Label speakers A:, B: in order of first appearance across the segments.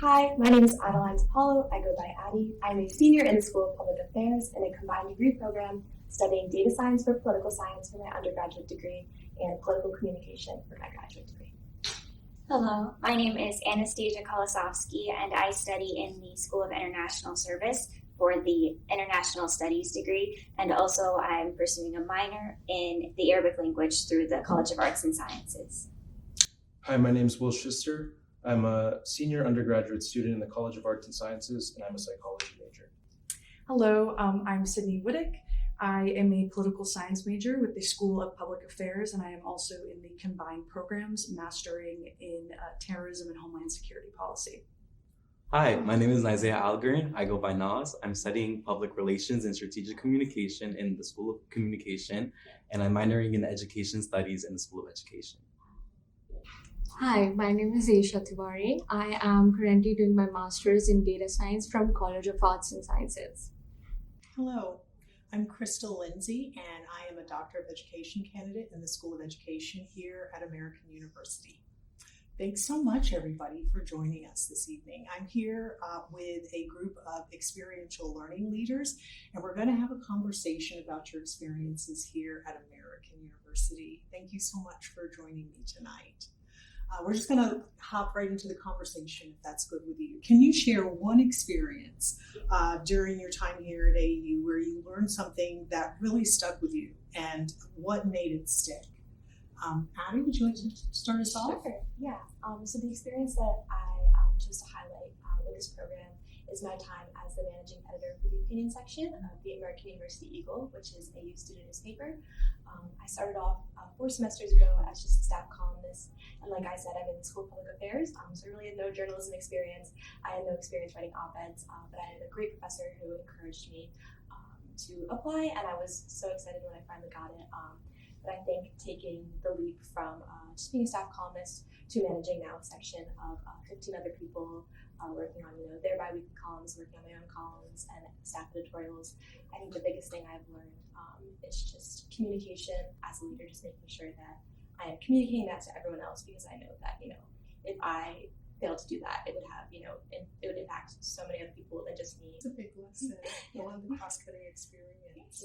A: Hi, my name is Adeline Apollo. I go by Addie. I'm a senior in the School of Public Affairs in a combined degree program studying data science for political science for my undergraduate degree and political communication for my graduate degree.
B: Hello, my name is Anastasia Kolosovsky, and I study in the School of International Service for the International Studies degree, and also I'm pursuing a minor in the Arabic language through the College of Arts and Sciences.
C: Hi, my name is Will Schuster. I'm a senior undergraduate student in the College of Arts and Sciences, and I'm a psychology major.
D: Hello, I'm Sydney Whittick. I am a political science major with the School of Public Affairs, and I am also in the combined programs mastering in terrorism and homeland security policy.
E: Hi, my name is Isaiah Algren. I go by Nas. I'm studying public relations and strategic communication in the School of Communication, and I'm minoring in education studies in the School of Education.
F: Hi, my name is Aisha Tiwari. I am currently doing my master's in data science from College of Arts and Sciences.
G: Hello, I'm Crystal Lindsay, and I am a Doctor of Education candidate in the School of Education here at American University. Thanks so much, everybody, for joining us this evening. I'm here with a group of experiential learning leaders, and we're going to have a conversation about your experiences here at American University. Thank you so much for joining me tonight. We're just going to hop right into the conversation, if that's good with you. Can you share one experience during your time here at AU where you learned something that really stuck with you, and what made it stick? Addie, would you like to start us off?
A: Sure, yeah. So the experience that I chose to highlight with this program is my time as the managing editor for the opinion section of the American University Eagle, which is AU student newspaper. I started off 4 semesters ago as just a staff columnist, and like I said, I'm in the School of Public Affairs, so I really had no journalism experience. I had no experience writing op-eds, but I had a great professor who encouraged me to apply, and I was so excited when I finally got it. But I think taking the leap from just being a staff columnist to managing now a section of 15 other people working on their bi-weekly columns, working on my own columns and staff editorials, I think the biggest thing I've learned is just communication as a leader, just making sure that I am communicating that to everyone else, because I know that if I fail to do that, it would have it would impact so many other people than just me.
G: It's a big lesson. One of the cross-cutting experience.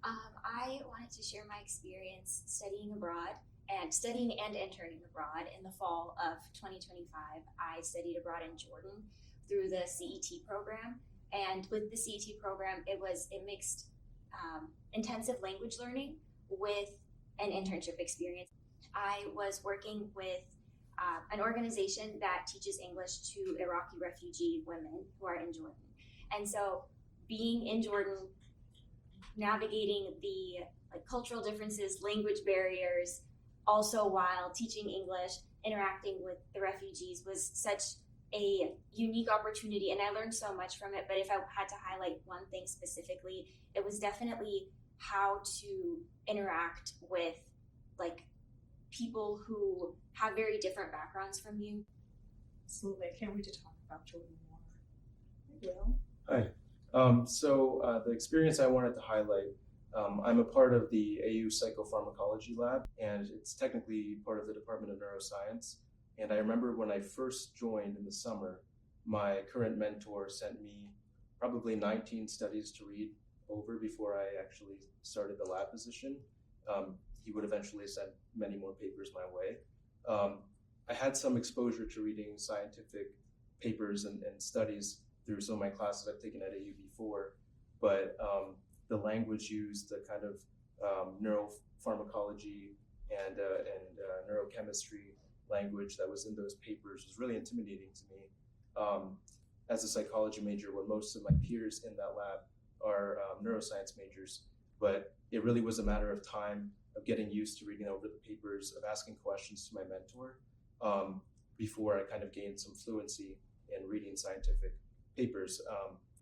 B: I wanted to share my experience studying and interning abroad in the fall of 2025. I studied abroad in Jordan through the CET program. And with the CET program, it mixed intensive language learning with an internship experience. I was working with an organization that teaches English to Iraqi refugee women who are in Jordan. And so being in Jordan, navigating the cultural differences, language barriers, also while teaching English, interacting with the refugees was such a unique opportunity, and I learned so much from it. But if I had to highlight one thing specifically, it was definitely how to interact with people who have very different backgrounds from you.
G: Absolutely. I can't wait to talk about Jordan more. Will?
C: Hi. So the experience I wanted to highlight, I'm a part of the AU Psychopharmacology Lab, and it's technically part of the Department of Neuroscience. And I remember when I first joined in the summer, my current mentor sent me probably 19 studies to read over before I actually started the lab position. He would eventually send many more papers my way. I had some exposure to reading scientific papers and studies through some of my classes I've taken at AU before, but the language used, the kind of neuropharmacology and neurochemistry language that was in those papers was really intimidating to me. As a psychology major, when most of my peers in that lab are neuroscience majors, but it really was a matter of time of getting used to reading over the papers, of asking questions to my mentor before I kind of gained some fluency in reading scientific papers.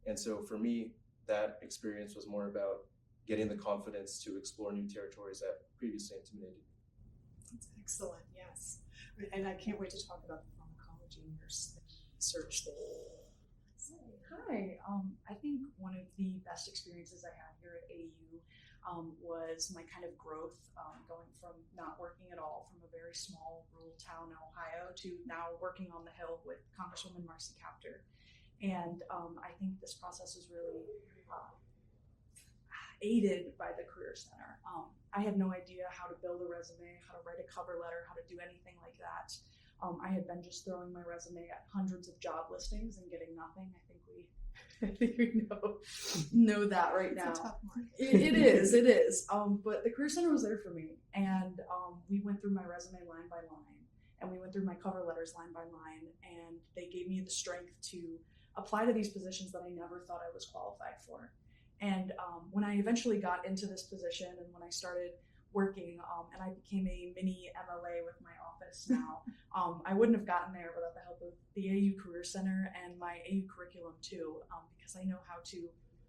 C: And so for me, that experience was more about getting the confidence to explore new territories that previously intimidated me.
G: That's excellent, yes. And I can't wait to talk about the pharmacology in your research there.
D: Hi, I think one of the best experiences I had here at AU was my kind of growth, going from not working at all from a very small rural town in Ohio to now working on the Hill with Congresswoman Marcy Kaptur. And I think this process is really aided by the Career Center. I had no idea how to build a resume, how to write a cover letter, how to do anything like that. I had been just throwing my resume at hundreds of job listings and getting nothing. I think we know that right now.
G: It's a tough market.
D: It is. But the Career Center was there for me, and we went through my resume line by line, and we went through my cover letters line by line, and they gave me the strength to apply to these positions that I never thought I was qualified for. And when I eventually got into this position, and when I started working, and I became a mini MLA with my office now, I wouldn't have gotten there without the help of the AU Career Center and my AU curriculum too, because I know how to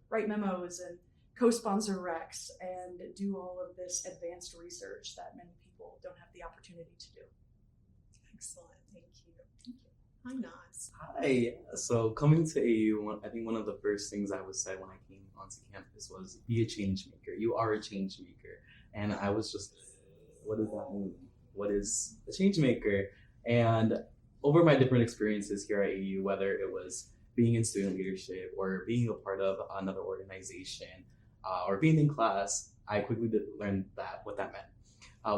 D: write memos and co-sponsor recs and do all of this advanced research that many people don't have the opportunity to do.
G: Excellent, thank you. Hi, Naz.
E: Hi. So coming to AU, I think one of the first things I was said when I came onto campus was be a change maker. You are a change maker. And I was just, what does that mean? What is a change maker? And over my different experiences here at AU, whether it was being in student leadership or being a part of another organization or being in class, I quickly learned what that meant.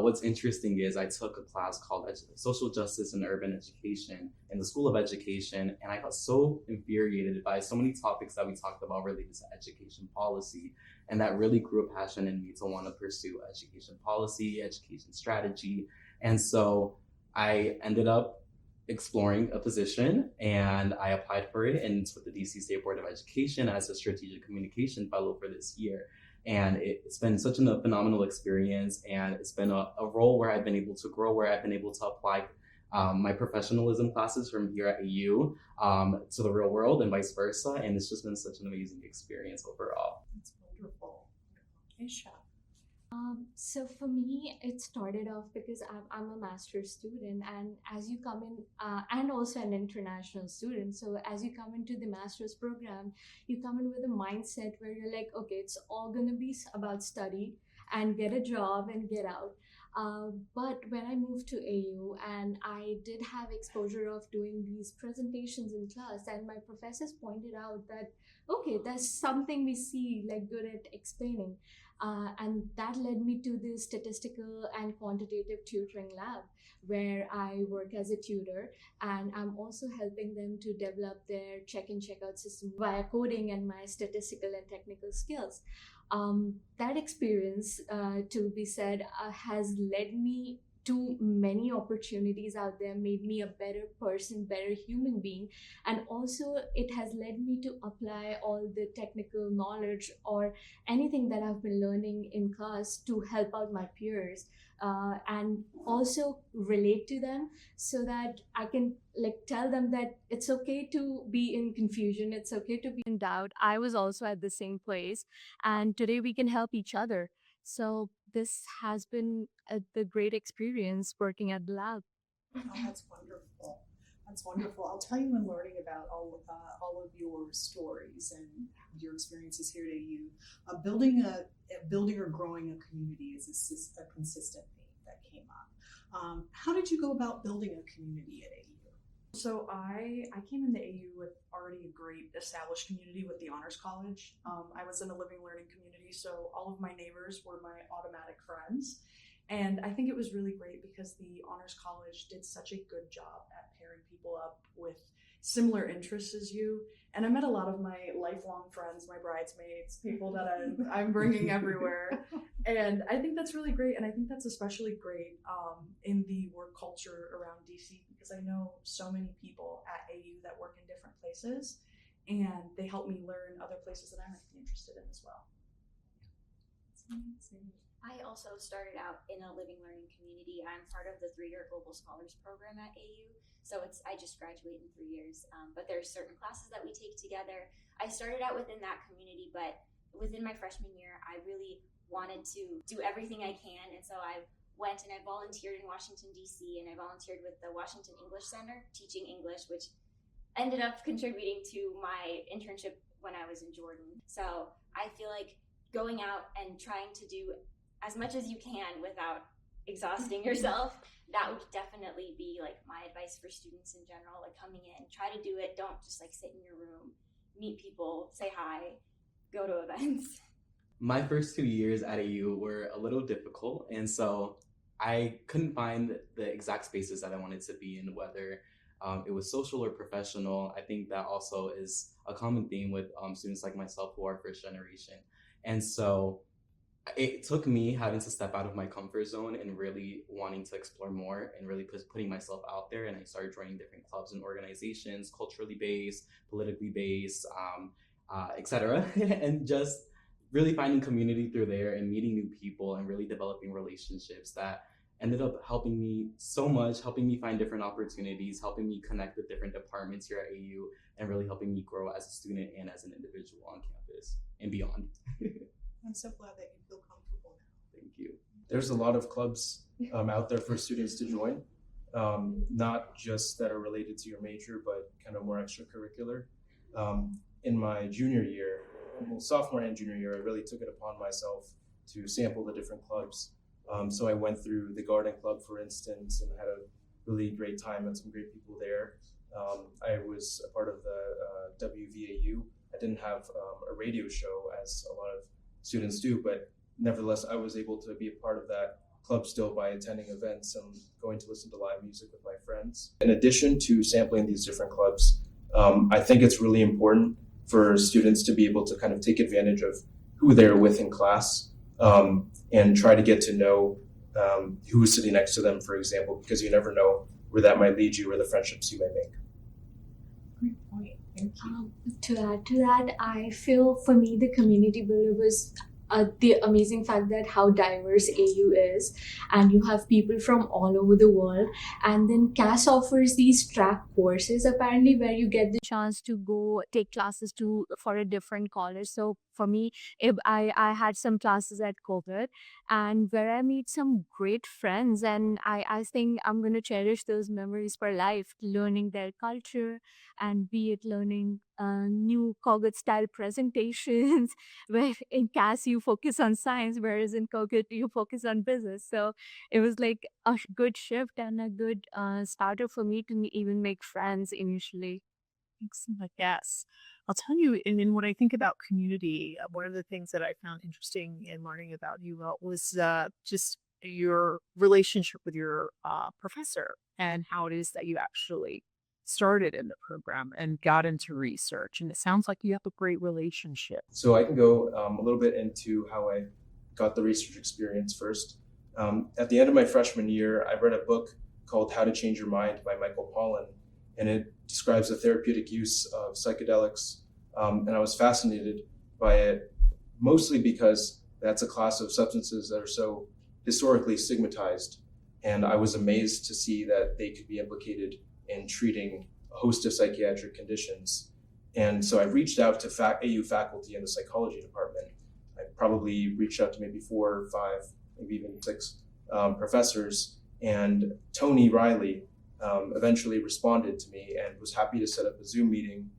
E: What's interesting is I took a class called Social Justice and Urban Education in the School of Education, and I got so infuriated by so many topics that we talked about related to education policy, and that really grew a passion in me to want to pursue education policy, education strategy. And so I ended up exploring a position, and I applied for it, and it's with the DC State Board of Education as a strategic communication fellow for this year. And it's been such a phenomenal experience, and it's been a role where I've been able to grow, where I've been able to apply my professionalism classes from here at AU to the real world and vice versa. And it's just been such an amazing experience overall.
G: That's wonderful. Aisha.
F: So for me, it started off because I'm a master's student, and as you come in, and also an international student. So as you come into the master's program, you come in with a mindset where you're like, okay, it's all gonna be about study and get a job and get out. But when I moved to AU, and I did have exposure of doing these presentations in class, and my professors pointed out that, okay, there's something we see like good at explaining. And that led me to the statistical and quantitative tutoring lab, where I work as a tutor, and I'm also helping them to develop their check-in check-out system via coding and my statistical and technical skills. That experience, to be said, has led me to many opportunities out there, made me a better person, better human being. And also it has led me to apply all the technical knowledge or anything that I've been learning in class to help out my peers, and also relate to them so that I can tell them that it's okay to be in confusion, it's okay to be in doubt. I was also at the same place, and today we can help each other. So this has been the great experience working at the lab.
G: Oh, that's wonderful. That's wonderful. I'll tell you, in learning about all of your stories and your experiences here at AU, building or growing a community is a consistent theme that came up. How did you go about building a community at AU?
D: So I came into AU with already a great established community with the Honors College. I was in a living learning community, so all of my neighbors were my automatic friends. And I think it was really great because the Honors College did such a good job at pairing people up with similar interests as you. And I met a lot of my lifelong friends, my bridesmaids, people that I'm bringing everywhere. And I think that's really great. And I think that's especially great in the work culture around DC, because I know so many people at AU that work in different places, and they help me learn other places that I might be interested in as well.
G: That's amazing.
B: I also started out in a living learning community. I'm part of the 3-year Global Scholars Program at AU. So I just graduate in 3 years, but there's certain classes that we take together. I started out within that community, but within my freshman year, I really wanted to do everything I can. And so I went and I volunteered in Washington, DC, and I volunteered with the Washington English Center teaching English, which ended up contributing to my internship when I was in Jordan. So I feel like going out and trying to do as much as you can without exhausting yourself. That would definitely be like my advice for students in general, like coming in, try to do it. Don't just like sit in your room, meet people, say hi, go to events.
E: My first 2 years at AU were a little difficult, and so I couldn't find the exact spaces that I wanted to be in, whether it was social or professional. I think that also is a common theme with students like myself who are first generation. And so it took me having to step out of my comfort zone and really wanting to explore more and really putting myself out there. And I started joining different clubs and organizations, culturally based, politically based, etc. And just really finding community through there and meeting new people and really developing relationships that ended up helping me so much, helping me find different opportunities, helping me connect with different departments here at AU, and really helping me grow as a student and as an individual on campus and beyond.
G: I'm so glad that you feel comfortable now.
E: Thank you.
C: There's a lot of clubs out there for students to join, not just that are related to your major, but kind of more extracurricular. In my junior year, sophomore and junior year, I really took it upon myself to sample the different clubs. So I went through the garden club, for instance, and had a really great time, met some great people there. I was a part of the WVAU. I didn't have a radio show as a lot of students do, but nevertheless, I was able to be a part of that club still by attending events and going to listen to live music with my friends. In addition to sampling these different clubs, I think it's really important for students to be able to kind of take advantage of who they're with in class, and try to get to know who is sitting next to them, for example, because you never know where that might lead you or the friendships you may make.
G: Great point. Thank you.
F: To add to that, I feel for me the community builder was the amazing fact that how diverse AU is, and you have people from all over the world. And then CAS offers these track courses apparently where you get the chance to go take classes for a different college. So for me, I had some classes at COVID, and where I meet some great friends, and I think I'm going to cherish those memories for life, learning their culture, and be it learning new COVID style presentations, where in CAS you focus on science, whereas in COVID you focus on business. So it was like a good shift and a good starter for me to even make friends initially.
H: Excellent. Yes. I'll tell you, in when I think about community, one of the things that I found interesting in learning about you was just your relationship with your professor and how it is that you actually started in the program and got into research. And it sounds like you have a great relationship.
C: So I can go a little bit into how I got the research experience first. At the end of my freshman year, I read a book called How to Change Your Mind by Michael Pollan, and it describes the therapeutic use of psychedelics. And I was fascinated by it, mostly because that's a class of substances that are so historically stigmatized. And I was amazed to see that they could be implicated in treating a host of psychiatric conditions. And so I reached out to AU faculty in the psychology department. I probably reached out to maybe 4 or 5, maybe even 6 professors. And Tony Riley eventually responded to me and was happy to set up a Zoom meeting.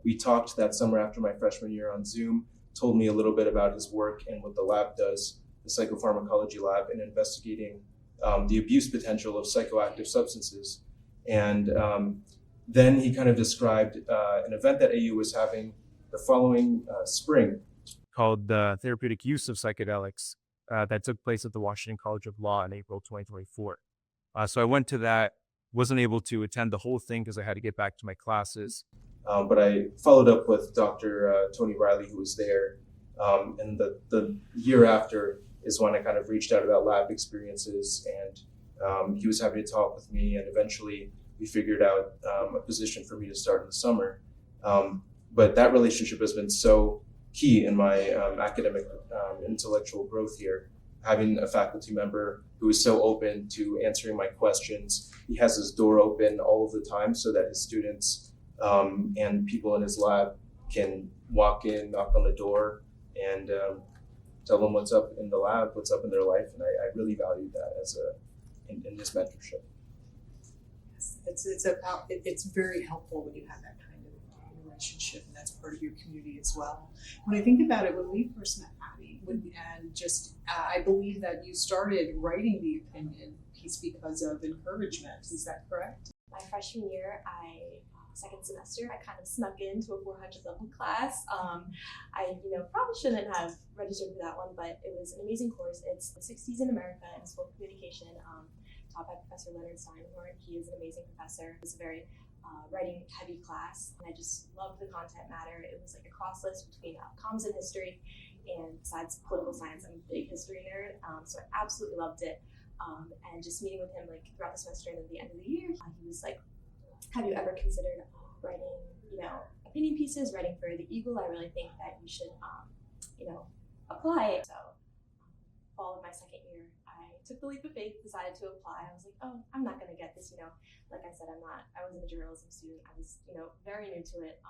C: We talked that summer after my freshman year on Zoom, told me a little bit about his work and what the lab does, the psychopharmacology lab, in investigating the abuse potential of psychoactive substances. And then he kind of described an event that AU was having the following spring
I: called the Therapeutic Use of Psychedelics that took place at the Washington College of Law in April 2024. So I went to that, wasn't able to attend the whole thing because I had to get back to my classes.
C: But I followed up with Dr. Tony Riley, who was there. And the year after is when I kind of reached out about lab experiences, and he was happy to talk with me, and eventually we figured out a position for me to start in the summer. But that relationship has been so key in my academic intellectual growth here, having a faculty member who is so open to answering my questions. He has his door open all of the time so that his students and people in his lab can walk in, knock on the door, and tell them what's up in the lab, what's up in their life. And I really value that in this mentorship.
G: It's very helpful when you have that kind of relationship, and that's part of your community as well. When I think about it, when we first met at And just, I believe that you started writing the opinion piece because of encouragement. Is that correct?
A: My freshman year, second semester, I kind of snuck into a 400 level class. I probably shouldn't have registered for that one, but it was an amazing course. It's the 60s in America and School of Communication, taught by Professor Leonard Steinhorn. He is an amazing professor. It was a very writing heavy class, and I just loved the content matter. It was like a cross list between comms and history, and besides political science, I'm a big history nerd, so I absolutely loved it. And just meeting with him like throughout the semester and at the end of the year, he was like, have you ever considered writing, opinion pieces, writing for the Eagle? I really think that you should, apply it. So, fall of my second year, I took the leap of faith, decided to apply. I was like, oh, I'm not gonna get this, like I said, I wasn't a journalism student. I was, very new to it,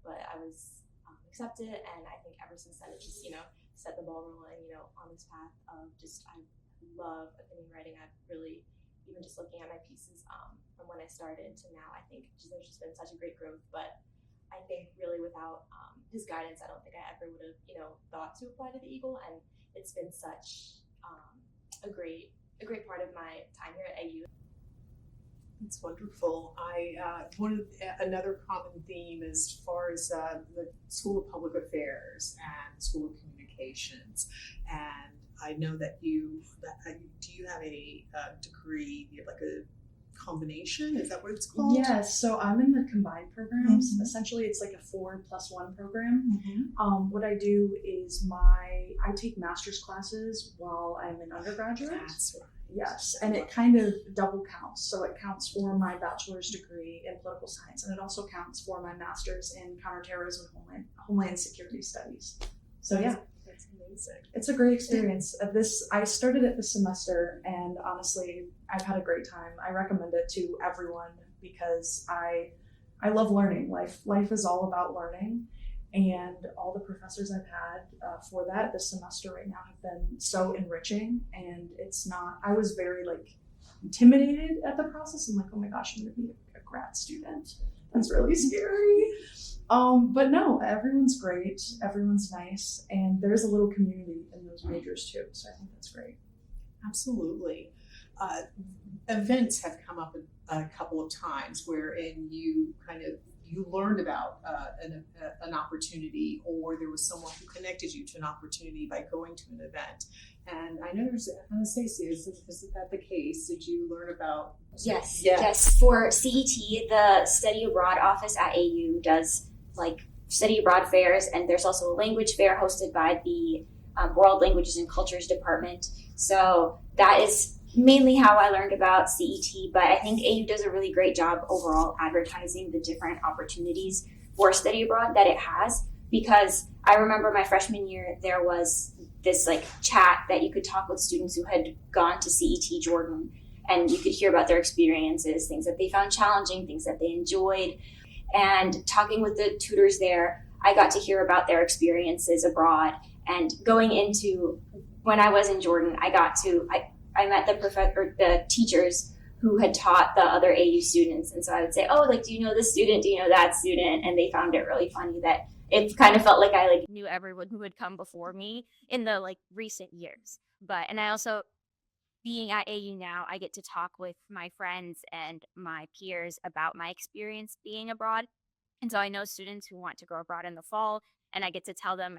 A: but I was accepted, and I think ever since then, it just, set the ball rolling, on this path of just, I love opinion writing. I've really, even just looking at my pieces from when I started to now, I think there's just been such a great growth. But I think really without his guidance, I don't think I ever would have, thought to apply to the Eagle. And it's been such a great part of my time here at AU.
G: It's wonderful. Another common theme as far as the School of Public Affairs and School of Communications, and I know that do you have a degree, like a combination? Is that what it's called?
D: Yes, so I'm in the combined programs.
G: Mm-hmm.
D: Essentially, it's like a 4+1 program.
G: Mm-hmm.
D: What I do is I take master's classes while I'm an undergraduate.
G: That's right.
D: Yes, and it kind of double counts. So it counts for my bachelor's degree in political science, and it also counts for my master's in counterterrorism and homeland security studies. So yeah.
G: That's amazing.
D: It's a great experience. I started it this semester, and honestly, I've had a great time. I recommend it to everyone because I love learning. Life is all about learning, and all the professors I've had for that this semester right now have been so enriching. And I was very intimidated at the process. I'm like, oh my gosh, I'm going to be a grad student. That's really scary. But no, everyone's great. Everyone's nice. And there's a little community in those majors too. So I think that's great.
G: Absolutely. Events have come up a couple of times wherein you learned about an opportunity, or there was someone who connected you to an opportunity by going to an event. And I know there's Anastasia, is that the case? Did you learn about?
B: Yes.
G: Yeah.
B: Yes. For CET, the Study Abroad office at AU does study abroad fairs, and there's also a language fair hosted by the World Languages and Cultures Department. So that is mainly how I learned about CET, but I think AU does a really great job overall advertising the different opportunities for study abroad that it has, because I remember my freshman year, there was this chat that you could talk with students who had gone to CET Jordan, and you could hear about their experiences, things that they found challenging, things that they enjoyed. And talking with the tutors there, I got to hear about their experiences abroad. And going into, when I was in Jordan, I met the teachers who had taught the other AU students. And so I would say, oh, do you know this student? Do you know that student? And they found it really funny that it kind of felt like I
J: knew everyone who had come before me in the recent years. And I also, being at AU now, I get to talk with my friends and my peers about my experience being abroad. And so I know students who want to go abroad in the fall, and I get to tell them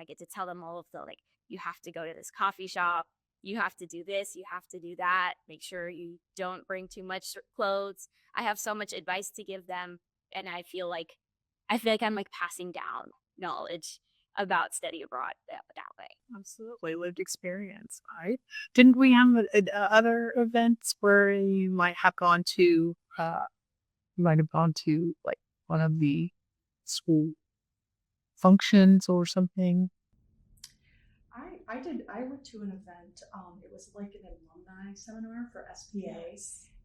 J: all of the you have to go to this coffee shop, you have to do this, you have to do that, make sure you don't bring too much clothes. I have so much advice to give them, and I feel like I'm passing down knowledge about study abroad that way.
H: Absolutely, lived experience, right? Didn't we have other events where you might have gone to? One of the school functions or something.
D: I went to an event. It was like an alumni seminar for SPA,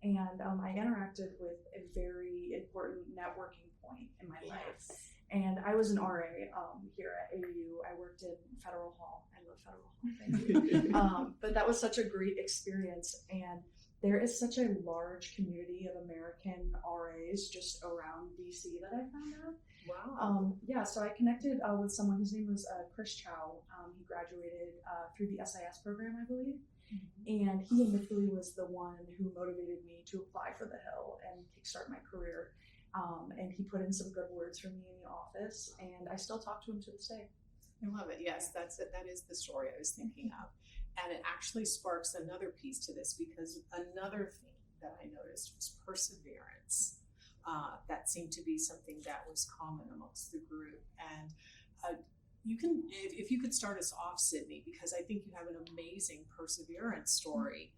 D: and I interacted with a very important networking point in my life. And I was an RA here at AU. I worked in Federal Hall. I love Federal Hall. Thank you. But that was such a great experience. And there is such a large community of American RAs just around DC that I found out.
G: Wow.
D: Yeah, so I connected with someone. His name was Chris Chow. He graduated through the SIS program, I believe. And he initially was the one who motivated me to apply for the Hill and kickstart my career. And he put in some good words for me in the office, and I still talk to him to this day.
G: I love it. Yes, that's it. That is the story I was thinking of. And it actually sparks another piece to this, because another thing that I noticed was perseverance. That seemed to be something that was common amongst the group. And you can, if you could start us off, Sydney, because I think you have an amazing perseverance story.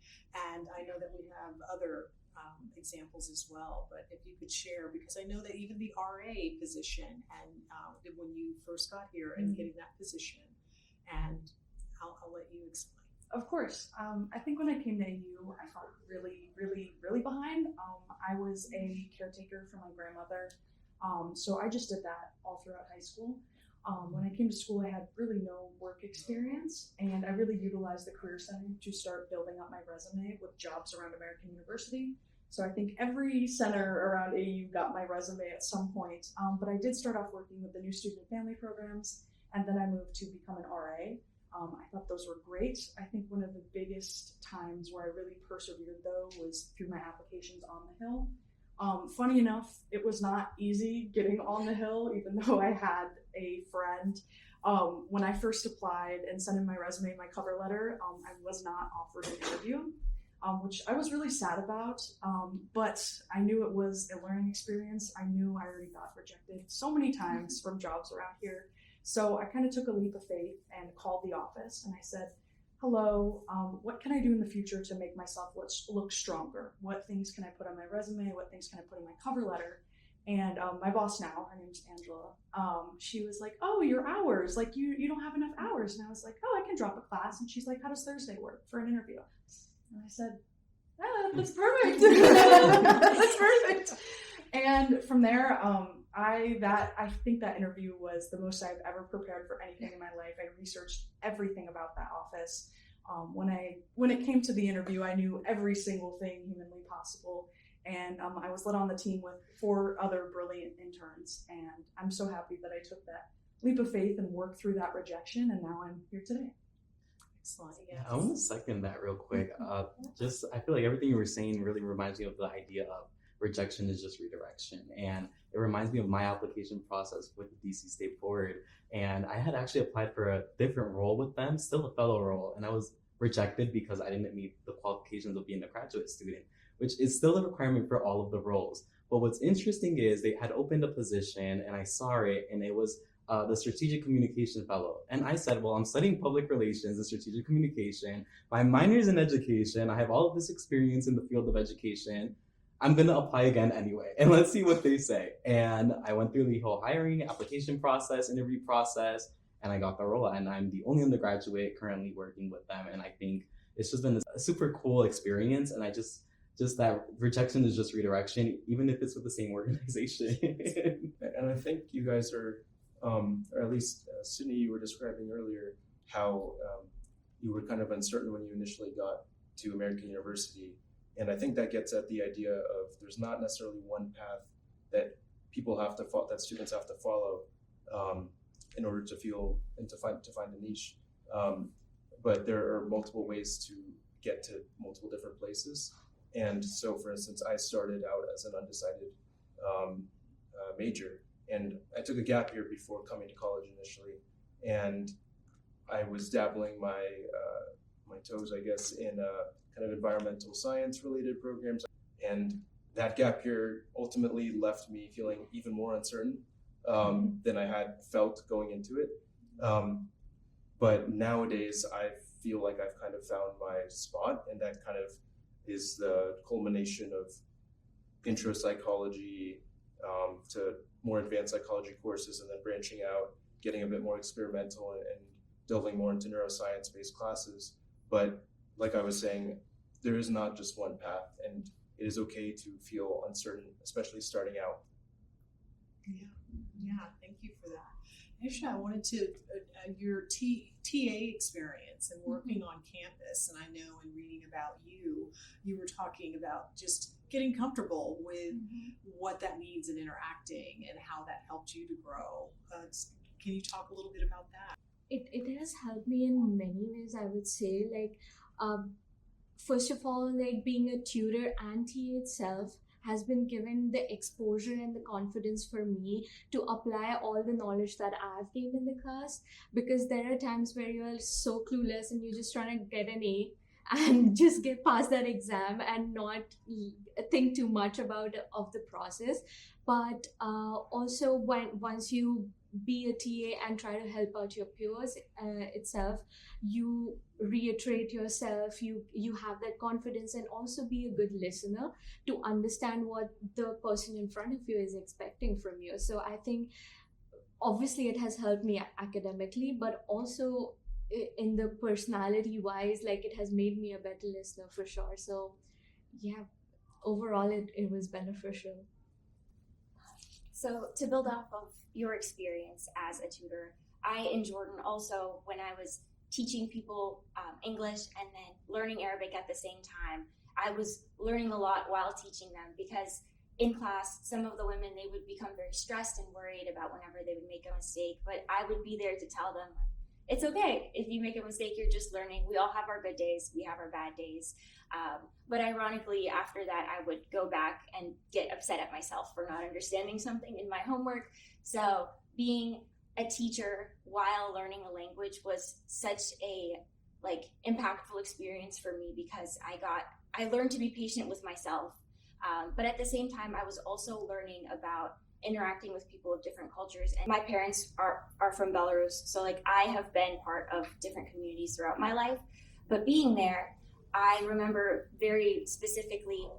G: And I know that we have other examples as well, but if you could share, because I know that even the RA position, and when you first got here and getting that position, and I'll let you explain.
D: Of course. I think when I came to AU, I felt really behind. I was a caretaker for my grandmother, so I just did that all throughout high school. When I came to school, I had really no work experience, and I really utilized the Career Center to start building up my resume with jobs around American University. So I think every center around AU got my resume at some point, but I did start off working with the new student and family programs, and then I moved to become an RA. I thought those were great. I think one of the biggest times where I really persevered, though, was through my applications on the Hill. Funny enough, it was not easy getting on the Hill, even though I had a friend. When I first applied and sent in my resume and my cover letter, I was not offered an interview, which I was really sad about. But I knew it was a learning experience. I knew I already got rejected so many times from jobs around here. So I kind of took a leap of faith and called the office, and I said, hello, what can I do in the future to make myself look stronger? What things can I put on my resume? What things can I put in my cover letter? And my boss now, her name's Angela, she was like, oh, your hours, like you don't have enough hours. And I was like, oh, I can drop a class. And she's like, how does Thursday work for an interview? And I said, that's perfect. That's perfect. And from there, I think that interview was the most I've ever prepared for anything in my life. I researched everything about that office. When it came to the interview, I knew every single thing humanly possible. And I was led on the team with 4 other brilliant interns. And I'm so happy that I took that leap of faith and worked through that rejection. And now I'm here today.
G: Excellent.
E: Yeah, I want to second that real quick. I feel like everything you were saying really reminds me of the idea of rejection is just redirection. And it reminds me of my application process with the DC State Board. And I had actually applied for a different role with them, still a fellow role. And I was rejected because I didn't meet the qualifications of being a graduate student, which is still a requirement for all of the roles. But what's interesting is they had opened a position and I saw it, and it was the strategic communication fellow. And I said, well, I'm studying public relations and strategic communication. My minor's in education. I have all of this experience in the field of education. I'm going to apply again anyway, and let's see what they say. And I went through the whole hiring, application process, interview process, and I got the role. And I'm the only undergraduate currently working with them. And I think it's just been a super cool experience. And I just that rejection is just redirection, even if it's with the same organization.
C: And I think you guys are, or at least Sydney, you were describing earlier how you were kind of uncertain when you initially got to American University. And I think that gets at the idea of there's not necessarily one path that people have to follow, that students have to follow in order to feel and to find a niche. But there are multiple ways to get to multiple different places. And so, for instance, I started out as an undecided major, and I took a gap year before coming to college initially, and I was dabbling my toes, I guess, in kind of environmental science related programs, and that gap year ultimately left me feeling even more uncertain than I had felt going into it. But nowadays, I feel like I've kind of found my spot, and that kind of is the culmination of intro psychology to more advanced psychology courses, and then branching out, getting a bit more experimental and delving more into neuroscience-based classes. But like I was saying, there is not just one path, and it is okay to feel uncertain, especially starting out.
G: Yeah, thank you for that. Aisha, I wanted to, your TA experience and working on campus, and I know in reading about you, you were talking about just getting comfortable with what that means in interacting and how that helped you to grow. Can you talk a little bit about that?
F: It has helped me in many ways, I would say. Like, first of all, like being a tutor and TA itself has been given the exposure and the confidence for me to apply all the knowledge that I've gained in the class, because there are times where you're so clueless and you're just trying to get an A and just get past that exam and not think too much about of the process. But also once you be a TA and try to help out your peers itself, you reiterate yourself, you have that confidence, and also be a good listener to understand what the person in front of you is expecting from you. So I think obviously it has helped me academically, but also in the personality wise, like it has made me a better listener for sure. So yeah, overall it was beneficial.
B: So to build off of your experience as a tutor, I in Jordan also, when I was teaching people English and then learning Arabic at the same time, I was learning a lot while teaching them, because in class, some of the women, they would become very stressed and worried about whenever they would make a mistake, but I would be there to tell them, it's okay. If you make a mistake, you're just learning. We all have our good days. We have our bad days. But ironically, after that, I would go back and get upset at myself for not understanding something in my homework. So being a teacher while learning a language was such a impactful experience for me, because I learned to be patient with myself. But at the same time, I was also learning about interacting with people of different cultures. And my parents are from Belarus, so I have been part of different communities throughout my life. But being there, I remember very specifically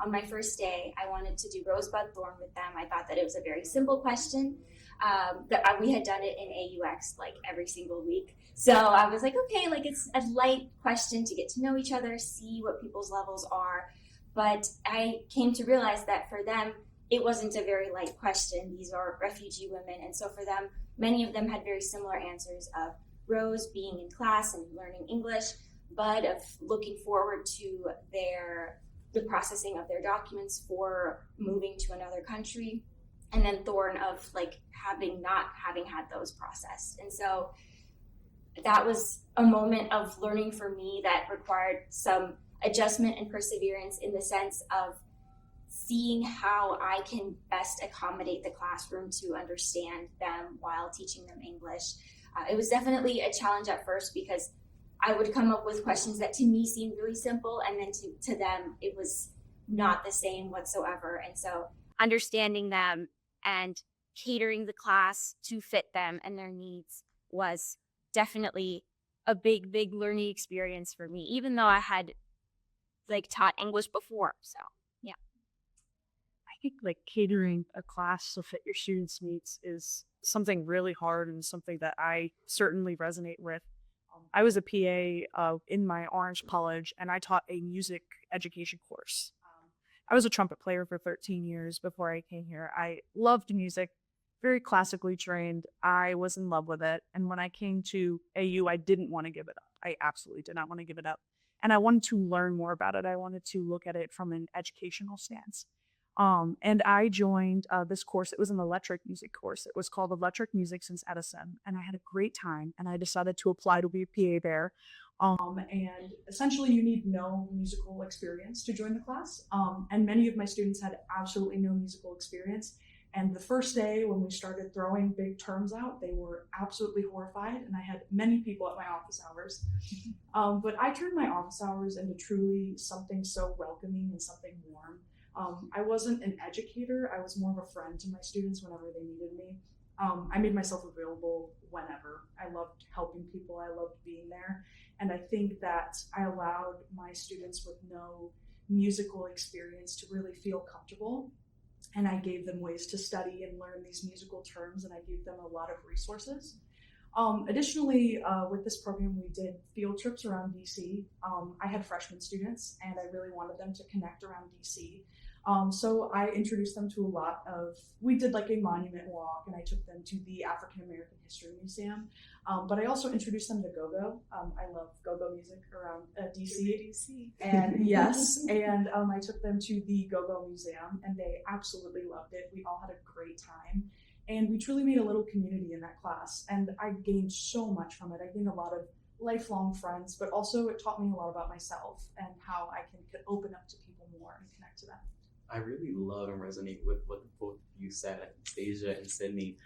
B: on my first day, I wanted to do Rosebud Thorn with them. I thought that it was a very simple question. We had done it in AUX every single week. So I was like, okay, it's a light question to get to know each other, see what people's levels are. But I came to realize that for them, it wasn't a very light question. These are refugee women. And so for them, many of them had very similar answers of Rose being in class and learning English, Bud of looking forward to the processing of their documents for moving to another country, and then Thorn of not having had those processed. And so that was a moment of learning for me that required some adjustment and perseverance, in the sense of seeing how I can best accommodate the classroom to understand them while teaching them English. It was definitely a challenge at first, because I would come up with questions that to me seemed really simple, and then to them it was not the same whatsoever. And so
J: understanding them and catering the class to fit them and their needs was definitely a big learning experience for me, even though I had taught English before. So yeah.
H: I think catering a class to fit your students' needs is something really hard, and something that I certainly resonate with. I was a PA in my Orange College, and I taught a music education course. I was a trumpet player for 13 years before I came here. I loved music, very classically trained. I was in love with it. And when I came to AU, I didn't want to give it up. I absolutely did not want to give it up. And I wanted to learn more about it. I wanted to look at it from an educational stance. And I joined this course. It was an electric music course. It was called Electric Music since Edison. And I had a great time. And I decided to apply to be a PA there.
D: And essentially you need no musical experience to join the class. And many of my students had absolutely no musical experience. And the first day when we started throwing big terms out, they were absolutely horrified. And I had many people at my office hours. But I turned my office hours into truly something so welcoming and something warm. I wasn't an educator. I was more of a friend to my students whenever they needed me. I made myself available whenever. I loved helping people. I loved being there. And I think that I allowed my students with no musical experience to really feel comfortable. And I gave them ways to study and learn these musical terms, and I gave them a lot of resources. Additionally, with this program, we did field trips around DC. I had freshman students, and I really wanted them to connect around DC. So I introduced them to a lot of, we did like a monument walk and I took them to the African American History Museum. But I also introduced them to go-go. I love go-go music around DC. And yes, and I took them to the Go-Go Museum and they absolutely loved it. We all had a great time. And we truly made a little community in that class. And I gained so much from it. I gained a lot of lifelong friends, but also it taught me a lot about myself and how I can open up to people more and connect to them.
E: I really love and resonate with what both of you said, Stasia and Sydney,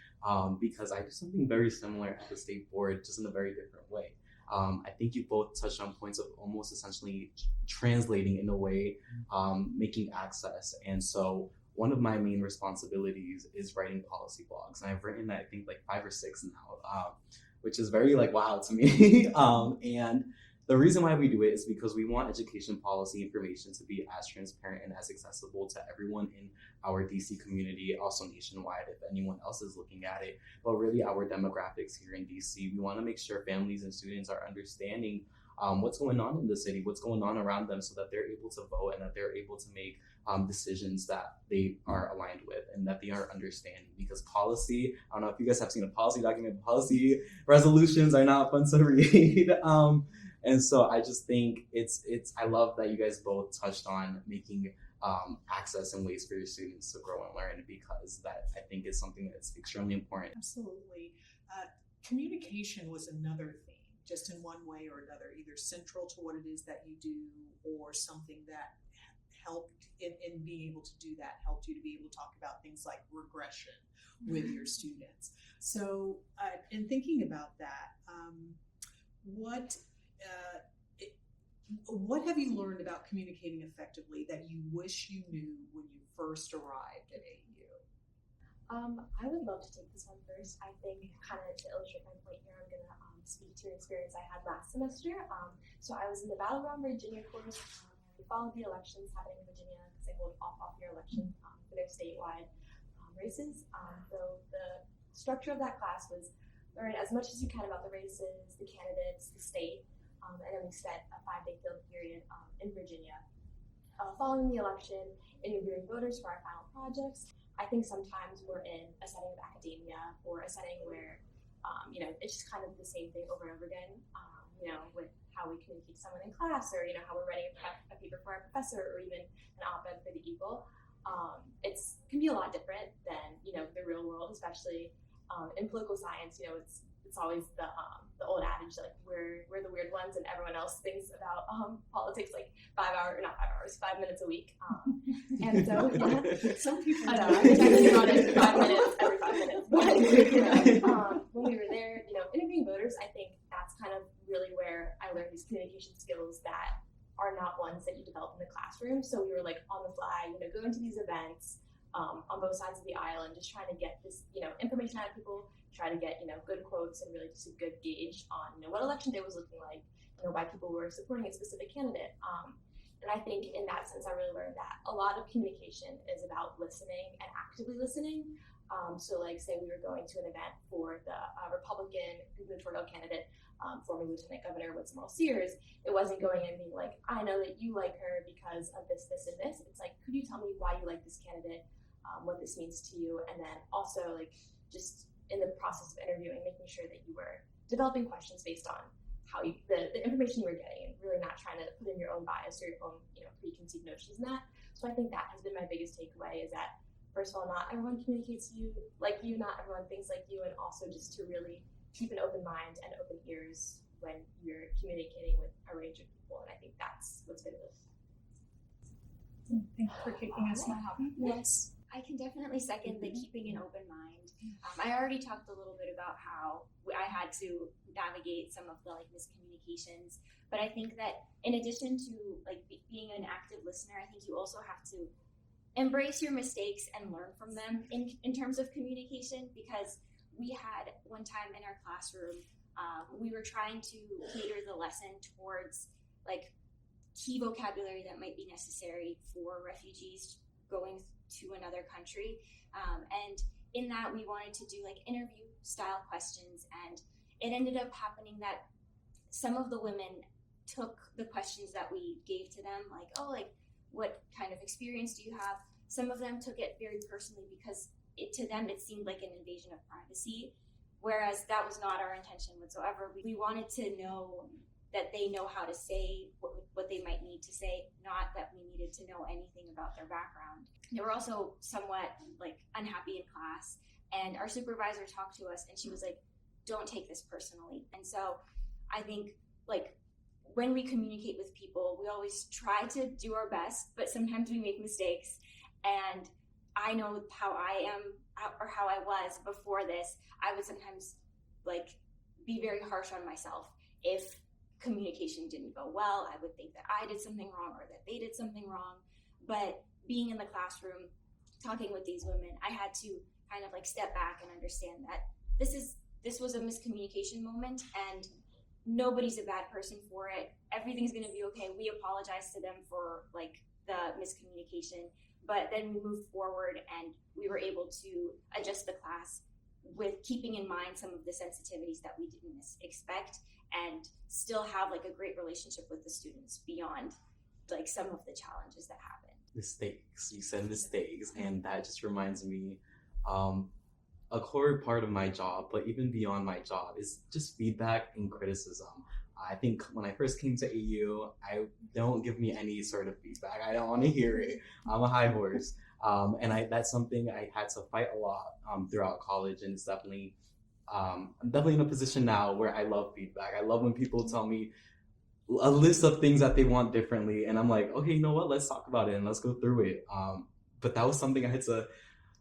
E: because I do something very similar at the state board, just in a very different way. I think you both touched on points of almost essentially translating in a way, making access. And so one of my main responsibilities is writing policy blogs. And I've written, I think, like 5 or 6 now, which is very like wow to me. And the reason why we do it is because we want education policy information to be as transparent and as accessible to everyone in our DC community, also nationwide if anyone else is looking at it, but really our demographics here in DC. We want to make sure families and students are understanding what's going on in the city, what's going on around them, so that they're able to vote and that they're able to make decisions that they are aligned with and that they are understanding. Because policy, I don't know if you guys have seen a policy document, policy resolutions are not fun to read. And so I just think I love that you guys both touched on making access and ways for your students to grow and learn, because that I think is something that's extremely important.
G: Absolutely. Communication was another theme, just in one way or another, either central to what it is that you do or something that helped in being able to do that, helped you to be able to talk about things like regression with your students. So in thinking about that, what have you learned about communicating effectively that you wish you knew when you first arrived at AU?
A: I would love to take this one first. I think kind of to illustrate my point here, I'm going to speak to an experience I had last semester. So I was in the Battleground Virginia course. We followed the elections happening in Virginia because they hold off-year elections for their statewide races. So the structure of that class was learn as much as you can about the races, the candidates, the state, and then we spent a 5-day field period in Virginia. Following the election, interviewing voters for our final projects. I think sometimes we're in a setting of academia or a setting where, it's just kind of the same thing over and over again, with how we communicate to someone in class or, how we're writing a paper for our professor or even an op-ed for the Eagle. It can be a lot different than, the real world, especially in political science. It's always the old adage like we're the weird ones and everyone else thinks about politics like 5 minutes a week. And so
G: some people
A: I know I'm on it 5 minutes every 5 minutes. But when we were there, interviewing voters, I think that's kind of really where I learned these communication skills that are not ones that you develop in the classroom. So we were like on the fly, going to these events on both sides of the aisle and just trying to get this, information out of people, try to get, good quotes and really just a good gauge on, what election day was looking like, why people were supporting a specific candidate. And I think in that sense, I really learned that a lot of communication is about listening and actively listening. So like say we were going to an event for the Republican gubernatorial candidate, former Lieutenant Governor Whitmore Sears. It wasn't going in and being like, I know that you like her because of this, this, and this. It's like, could you tell me why you like this candidate, what this means to you? And then also like just in the process of interviewing, making sure that you were developing questions based on how the information you were getting and really not trying to put in your own bias or your own, preconceived notions in that. So I think that has been my biggest takeaway is that, first of all, not everyone communicates to you like you, not everyone thinks like you, and also just to really keep an open mind and open ears when you're communicating with a range of people. And I think that's what's been good.
G: Thank you for kicking us off.
B: Yes. I can definitely second the keeping an open mind. I already talked a little bit about how I had to navigate some of the miscommunications, but I think that in addition to being an active listener, I think you also have to embrace your mistakes and learn from them in terms of communication, because we had one time in our classroom, we were trying to cater the lesson towards key vocabulary that might be necessary for refugees going to another country. And in that we wanted to do interview style questions, and it ended up happening that some of the women took the questions that we gave to them what kind of experience do you have? Some of them took it very personally because to them it seemed like an invasion of privacy, whereas that was not our intention whatsoever. We wanted to know that they know how to say what they might need to say, not that we needed to know anything about their background. They were also somewhat like unhappy in class, and our supervisor talked to us and she was like, don't take this personally. And so I think like when we communicate with people, we always try to do our best, but sometimes we make mistakes. And I know how I am or how I was before this. I would sometimes like be very harsh on myself. If communication didn't go well, I would think that I did something wrong or that they did something wrong. But being in the classroom, talking with these women, I had to kind of like step back and understand that this was a miscommunication moment, and nobody's a bad person for it. Everything's going to be okay. We apologize to them for like the miscommunication, but then we moved forward and we were able to adjust the class with keeping in mind some of the sensitivities that we didn't expect, and still have like a great relationship with the students beyond like some of the challenges that happened.
E: Mistakes. You said mistakes, and that just reminds me, a core part of my job, but even beyond my job, is just feedback and criticism. I think when I first came to AU, I don't give me any sort of feedback. I don't want to hear it. I'm a high horse. And that's something I had to fight a lot throughout college, and it's definitely, I'm definitely in a position now where I love feedback. I love when people tell me a list of things that they want differently, and I'm like, okay, you know what? Let's talk about it and let's go through it. But that was something I had to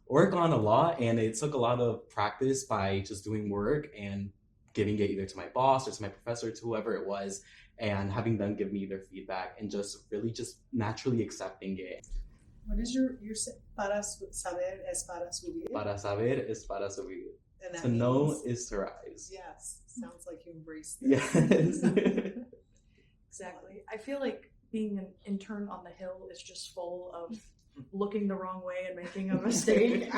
E: work on a lot, and it took a lot of practice by just doing work and giving it either to my boss or to my professor, to whoever it was, and having them give me their feedback and just really just naturally accepting it.
G: What is your para saber es para subir?
E: Para saber es para subir.
G: And that
E: To know
G: means-
E: is to rise.
G: Yes, sounds like you embrace this.
E: Yes.
D: Exactly. I feel like being an intern on the Hill is just full of looking the wrong way and making a mistake.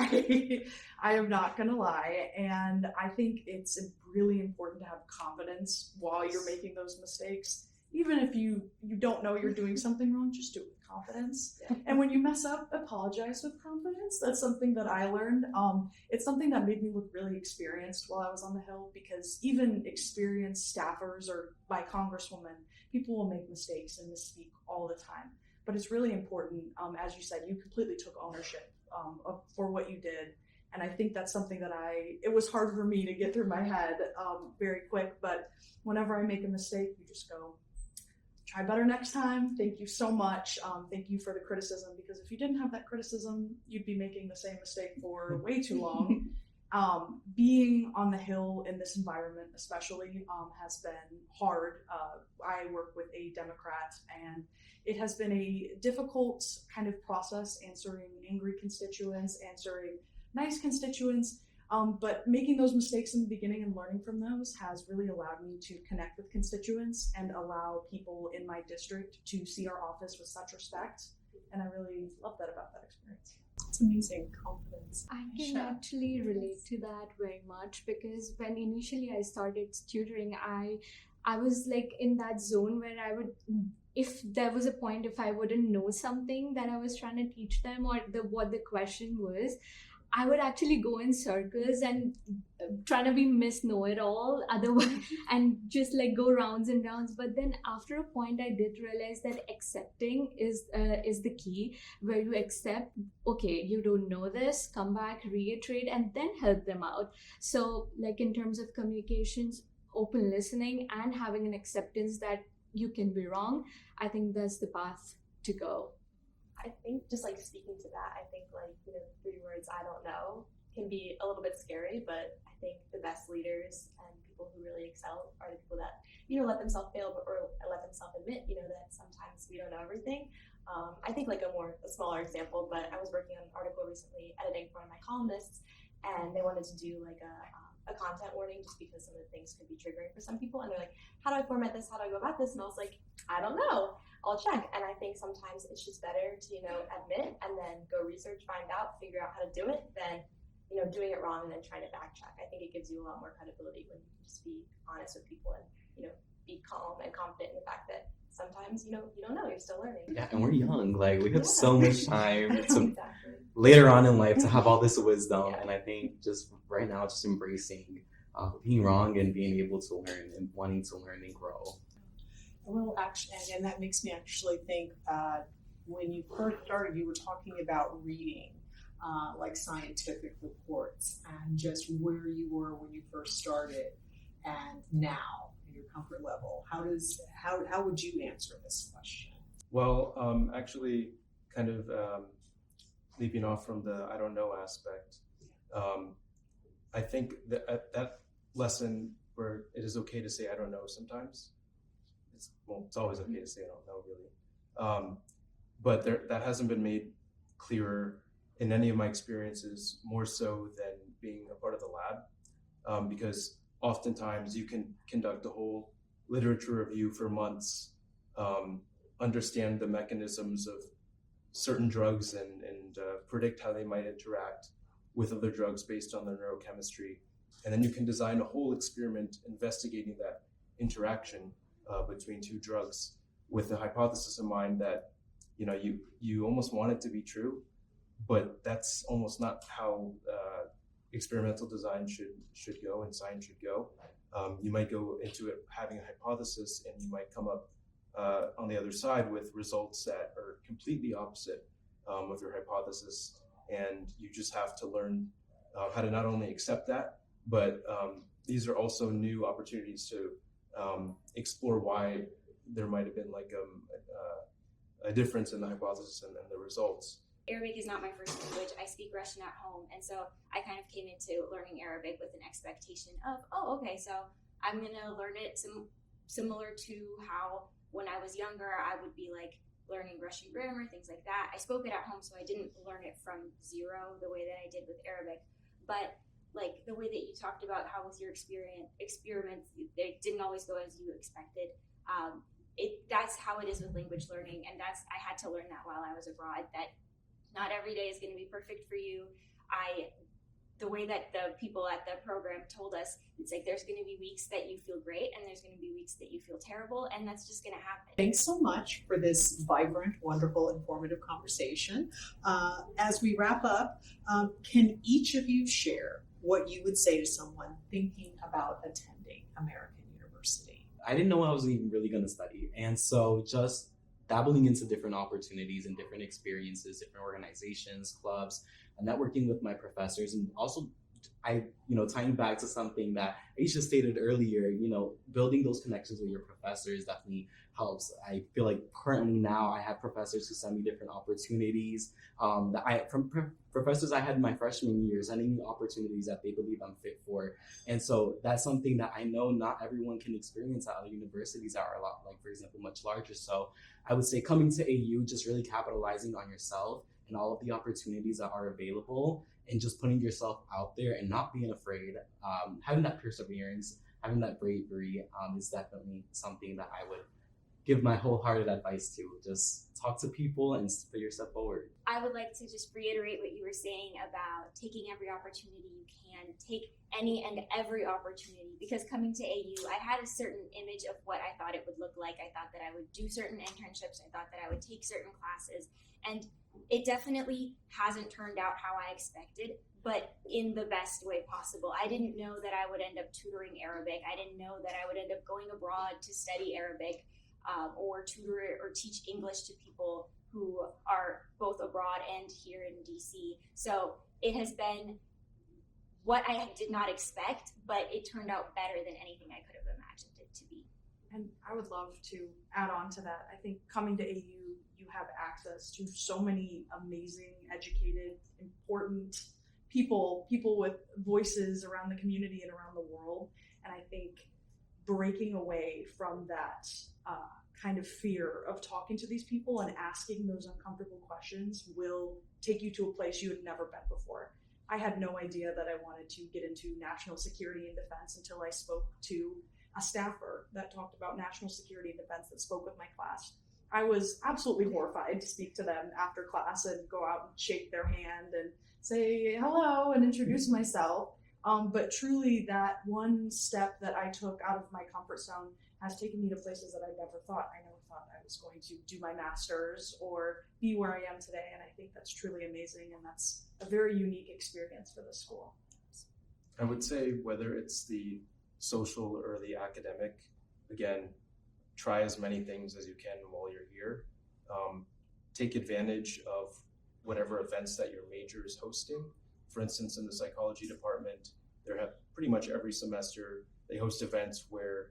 D: I am not gonna lie, and I think it's really important to have confidence while you're making those mistakes. Even if you don't know you're doing something wrong, just do it with confidence. And when you mess up, apologize with confidence. That's something that I learned. It's something that made me look really experienced while I was on the Hill, because even experienced staffers or by congresswomen, people will make mistakes and misspeak all the time. But it's really important, as you said, you completely took ownership for what you did. And I think that's something that it was hard for me to get through my head very quick. But whenever I make a mistake, you just go, try better next time. Thank you so much. Thank you for the criticism, because if you didn't have that criticism, you'd be making the same mistake for way too long. Being on the Hill in this environment especially has been hard. I work with a Democrat, and it has been a difficult kind of process answering angry constituents, answering nice constituents, but making those mistakes in the beginning and learning from those has really allowed me to connect with constituents and allow people in my district to see our office with such respect. And I really love that about that experience.
G: It's amazing confidence.
F: I can actually relate to that very much, because when initially I started tutoring, I was like in that zone where I would, if there was a point, if I wouldn't know something that I was trying to teach them, or what the question was, I would actually go in circles and trying to be Miss Know-It-All, otherwise, and just like go rounds and rounds. But then after a point, I did realize that accepting is the key, where you accept, okay, you don't know this, come back, reiterate, and then help them out. So like in terms of communications, open listening and having an acceptance that you can be wrong, I think that's the path to go.
A: I think just like speaking to that, I think like, 3 words, I don't know, can be a little bit scary, but I think the best leaders and people who really excel are the people that, let themselves fail, or let themselves admit, that sometimes we don't know everything. I think like a smaller example, but I was working on an article recently, editing for one of my columnists, and they wanted to do like a content warning just because some of the things could be triggering for some people. And they're like, how do I format this? How do I go about this? And I was like, I don't know. I'll check. And I think sometimes it's just better to, admit and then go research, find out, figure out how to do it than, doing it wrong and then trying to backtrack. I think it gives you a lot more credibility when you can just be honest with people and, be calm and confident in the fact that sometimes you don't know, you're still learning.
E: Yeah, and we're young. Like we have
A: Yeah.
E: so much time to
A: Exactly.
E: later on in life to have all this wisdom.
A: Yeah.
E: And I think just right now, just embracing being wrong and being able to learn and wanting to learn and grow.
G: Well, actually, and that makes me actually think when you first started, you were talking about reading like scientific reports and just where you were when you first started and now your comfort level. How would you answer this question?
C: Well, actually, kind of leaping off from the I don't know aspect, I think that lesson where it is okay to say I don't know sometimes. It's always okay to say I don't know, really. But that hasn't been made clearer in any of my experiences, more so than being a part of the lab, because oftentimes you can conduct a whole literature review for months, understand the mechanisms of certain drugs and predict how they might interact with other drugs based on their neurochemistry. And then you can design a whole experiment investigating that interaction between two drugs with the hypothesis in mind that you almost want it to be true, but that's almost not how experimental design should go and science should go. You might go into it having a hypothesis, and you might come up on the other side with results that are completely opposite of your hypothesis, and you just have to learn how to not only accept that, but these are also new opportunities to explore why there might have been like a difference in the hypothesis and the results.
B: Arabic is not my first language. I speak Russian at home, and so I kind of came into learning Arabic with an expectation of, oh, okay, so I'm gonna learn it similar to how when I was younger I would be like learning Russian grammar, things like that. I spoke it at home, so I didn't learn it from zero the way that I did with Arabic. But like the way that you talked about how with your experiments, they didn't always go as you expected. That's how it is with language learning, and I had to learn that while I was abroad, that not every day is going to be perfect for you. The way that the people at the program told us, it's like there's going to be weeks that you feel great and there's going to be weeks that you feel terrible, and that's just going to happen.
G: Thanks so much for this vibrant, wonderful, informative conversation. As we wrap up, can each of you share what you would say to someone thinking about attending American University?
E: I didn't know I was even really going to study. And so just dabbling into different opportunities and different experiences, different organizations, clubs, networking with my professors, and also tying back to something that Aisha stated earlier, building those connections with your professors definitely helps. I feel like currently now I have professors who send me different opportunities from professors I had in my freshman year, sending me opportunities that they believe I'm fit for. And so that's something that I know not everyone can experience at other universities that are a lot, like for example, much larger. So I would say coming to AU, just really capitalizing on yourself and all of the opportunities that are available, and just putting yourself out there and not being afraid, having that perseverance, having that bravery is definitely something that I would give my wholehearted advice to. Just talk to people and put yourself forward.
B: I would like to just reiterate what you were saying about taking every opportunity you can, take any and every opportunity, because coming to AU, I had a certain image of what I thought it would look like. I thought that I would do certain internships. I thought that I would take certain classes, and it definitely hasn't turned out how I expected, but in the best way possible. I didn't know that I would end up tutoring Arabic. I didn't know that I would end up going abroad to study Arabic, or tutor or teach English to people who are both abroad and here in DC. So it has been what I did not expect, but it turned out better than anything I could have imagined it to be.
D: And I would love to add on to that. I think coming to AU, you have access to so many amazing, educated, important people with voices around the community and around the world. And I think breaking away from that kind of fear of talking to these people and asking those uncomfortable questions will take you to a place you had never been before. I had no idea that I wanted to get into national security and defense until I spoke to a staffer that talked about national security and defense that spoke with my class. I was absolutely horrified to speak to them after class and go out and shake their hand and say hello and introduce myself. But truly that one step that I took out of my comfort zone has taken me to places that I never thought thought I was going to do my master's or be where I am today. And I think that's truly amazing. And that's a very unique experience for the school.
C: I would say whether it's the social or the academic, again, try as many things as you can while you're here. Take advantage of whatever events that your major is hosting. For instance, in the psychology department, there have pretty much every semester, they host events where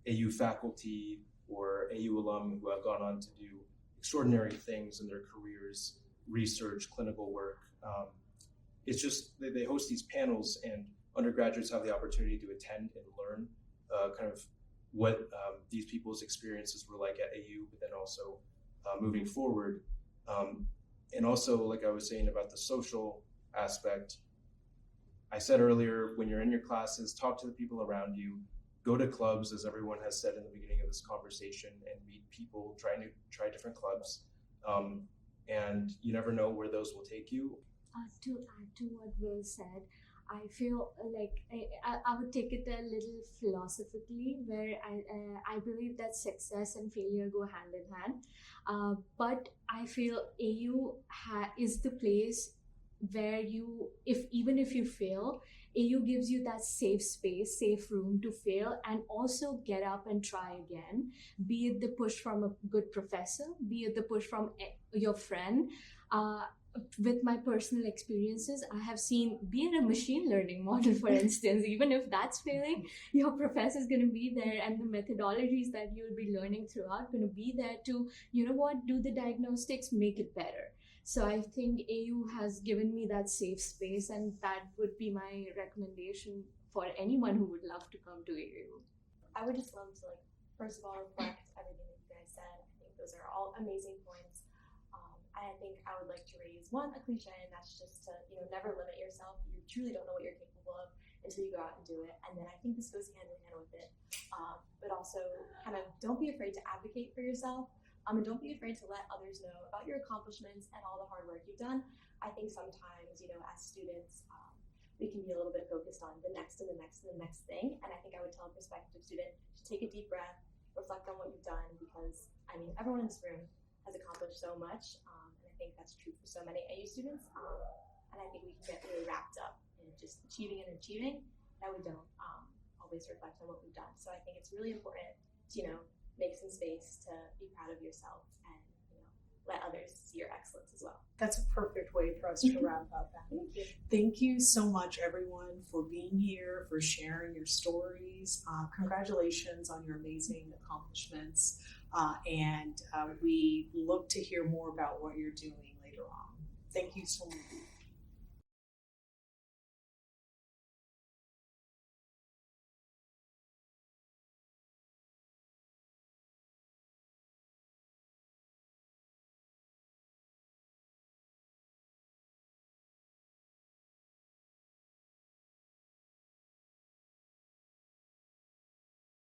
C: AU faculty or AU alum who have gone on to do extraordinary things in their careers, research, clinical work. It's just, they host these panels and undergraduates have the opportunity to attend and learn kind of what these people's experiences were like at AU, but then also moving forward. And also, like I was saying about the social aspect, I said earlier, when you're in your classes, talk to the people around you, go to clubs, as everyone has said in the beginning of this conversation, and meet people, try different clubs. And you never know where those will take you.
F: To add to what Will said, I feel like I would take it a little philosophically, where I believe that success and failure go hand in hand. But I feel AU is the place where even if you fail, AU gives you that safe space, safe room to fail and also get up and try again. Be it the push from a good professor, be it the push from your friend. With my personal experiences, I have seen, be it a machine learning model, for instance, even if that's failing, your professor is going to be there and the methodologies that you'll be learning throughout going to be there to, do the diagnostics, make it better. So I think AU has given me that safe space, and that would be my recommendation for anyone who would love to come to AU.
A: I would just love to, first of all, reflect everything that you guys said. I think those are all amazing points. And I think I would like to raise a cliche, and that's just to, never limit yourself. You truly don't know what you're capable of until you go out and do it. And then I think this goes hand in hand with it. But also kind of don't be afraid to advocate for yourself. And don't be afraid to let others know about your accomplishments and all the hard work you've done. I think sometimes, as students, we can be a little bit focused on the next and the next and the next thing. And I think I would tell a prospective student to take a deep breath, reflect on what you've done, because everyone in this room has accomplished so much. And I think that's true for so many AU students. And I think we can get really wrapped up in just achieving that we don't always reflect on what we've done. So I think it's really important to, make some space to be proud of yourself and, let others see your excellence as well.
G: That's a perfect way for us to wrap up.
A: Thank you.
G: Thank you so much, everyone, for being here, for sharing your stories. Congratulations on your amazing accomplishments. And we look to hear more about what you're doing later on. Thank you so much.